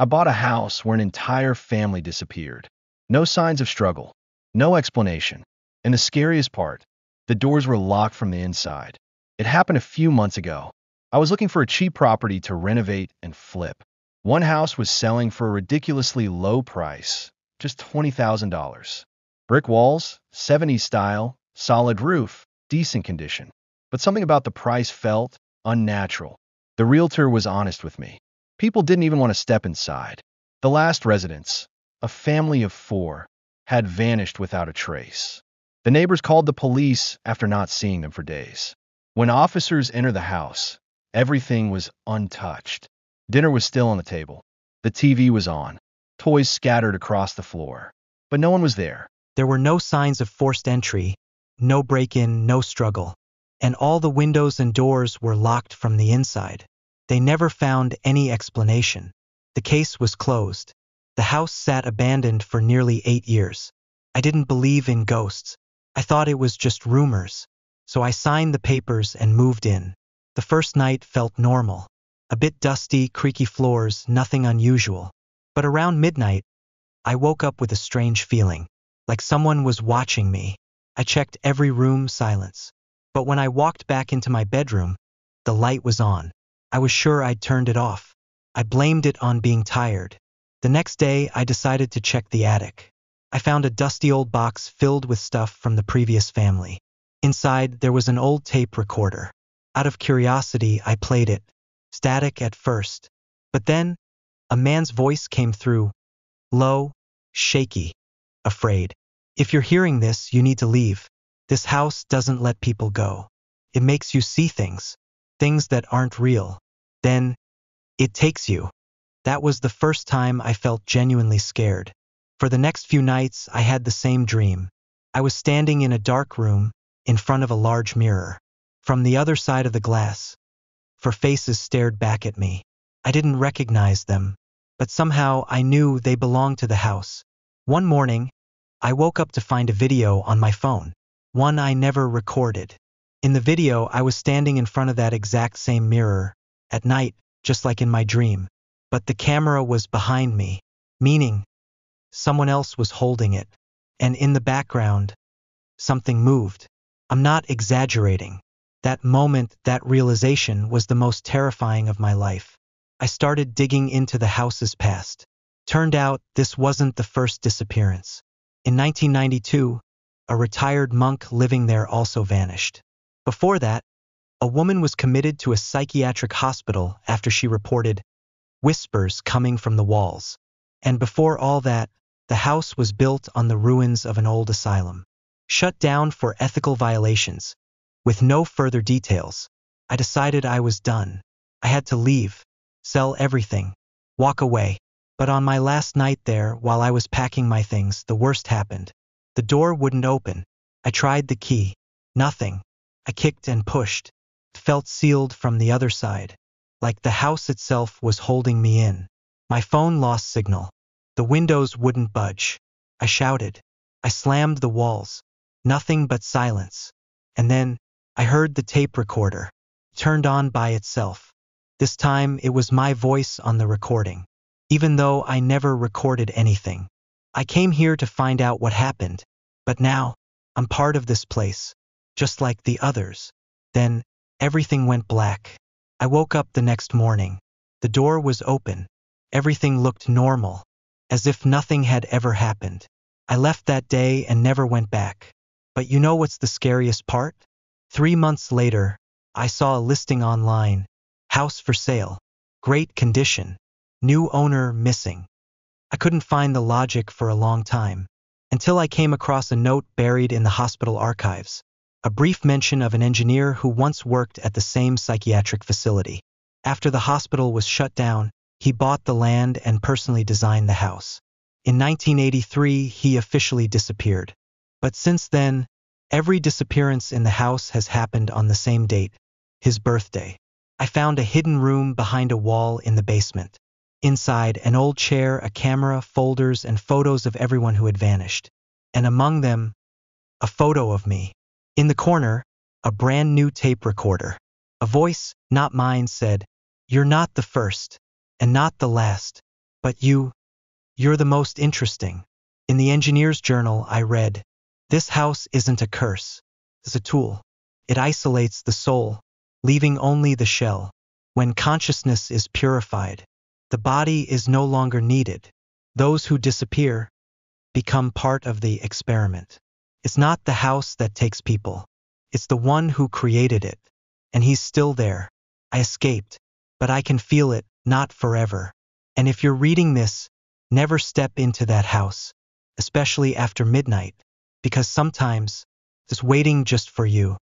I bought a house where an entire family disappeared. No signs of struggle, no explanation. And the scariest part, the doors were locked from the inside. It happened a few months ago. I was looking for a cheap property to renovate and flip. One house was selling for a ridiculously low price, just $20,000. Brick walls, 70s style, solid roof, decent condition. But something about the price felt unnatural. The realtor was honest with me. People didn't even want to step inside. The last residents, a family of 4, had vanished without a trace. The neighbors called the police after not seeing them for days. When officers entered the house, everything was untouched. Dinner was still on the table. The TV was on. Toys scattered across the floor. But no one was there. There were no signs of forced entry, no break-in, no struggle. And all the windows and doors were locked from the inside. They never found any explanation. The case was closed. The house sat abandoned for nearly 8 years. I didn't believe in ghosts. I thought it was just rumors. So I signed the papers and moved in. The first night felt normal. A bit dusty, creaky floors, nothing unusual. But around midnight, I woke up with a strange feeling, like someone was watching me. I checked every room, silence. But when I walked back into my bedroom, the light was on. I was sure I'd turned it off. I blamed it on being tired. The next day, I decided to check the attic. I found a dusty old box filled with stuff from the previous family. Inside, there was an old tape recorder. Out of curiosity, I played it. Static at first. But then, a man's voice came through. Low, shaky, afraid. If you're hearing this, you need to leave. This house doesn't let people go. It makes you see things that aren't real. Then, it takes you. That was the first time I felt genuinely scared. For the next few nights, I had the same dream. I was standing in a dark room, in front of a large mirror. From the other side of the glass, 4 faces stared back at me. I didn't recognize them, but somehow I knew they belonged to the house. One morning, I woke up to find a video on my phone, one I never recorded. In the video, I was standing in front of that exact same mirror, at night, just like in my dream. But the camera was behind me, meaning someone else was holding it. And in the background, something moved. I'm not exaggerating. That moment, that realization was the most terrifying of my life. I started digging into the house's past. Turned out, this wasn't the first disappearance. In 1992, a retired monk living there also vanished. Before that, a woman was committed to a psychiatric hospital after she reported whispers coming from the walls. And before all that, the house was built on the ruins of an old asylum. Shut down for ethical violations. With no further details, I decided I was done. I had to leave, sell everything, walk away. But on my last night there, while I was packing my things, the worst happened. The door wouldn't open. I tried the key. Nothing. I kicked and pushed. It felt sealed from the other side, like the house itself was holding me in. My phone lost signal. The windows wouldn't budge. I shouted. I slammed the walls. Nothing but silence. And then, I heard the tape recorder. Turned on by itself. This time, it was my voice on the recording. Even though I never recorded anything. I came here to find out what happened. But now, I'm part of this place. Just like the others. Then, everything went black. I woke up the next morning. The door was open. Everything looked normal. As if nothing had ever happened. I left that day and never went back. But you know what's the scariest part? 3 months later, I saw a listing online. House for sale. Great condition. New owner missing. I couldn't find the logic for a long time. Until I came across a note buried in the hospital archives. A brief mention of an engineer who once worked at the same psychiatric facility. After the hospital was shut down, he bought the land and personally designed the house. In 1983, he officially disappeared. But since then, every disappearance in the house has happened on the same date, his birthday. I found a hidden room behind a wall in the basement. Inside, an old chair, a camera, folders, and photos of everyone who had vanished. And among them, a photo of me. In the corner, a brand new tape recorder. A voice, not mine, said, "You're not the first, and not the last. But you're the most interesting. In the engineer's journal, I read, this house isn't a curse. It's a tool. It isolates the soul, leaving only the shell. When consciousness is purified, the body is no longer needed. Those who disappear become part of the experiment. It's not the house that takes people. It's the one who created it. And he's still there. I escaped, but I can feel it, not forever. And if you're reading this, never step into that house, especially after midnight, because sometimes it's waiting just for you.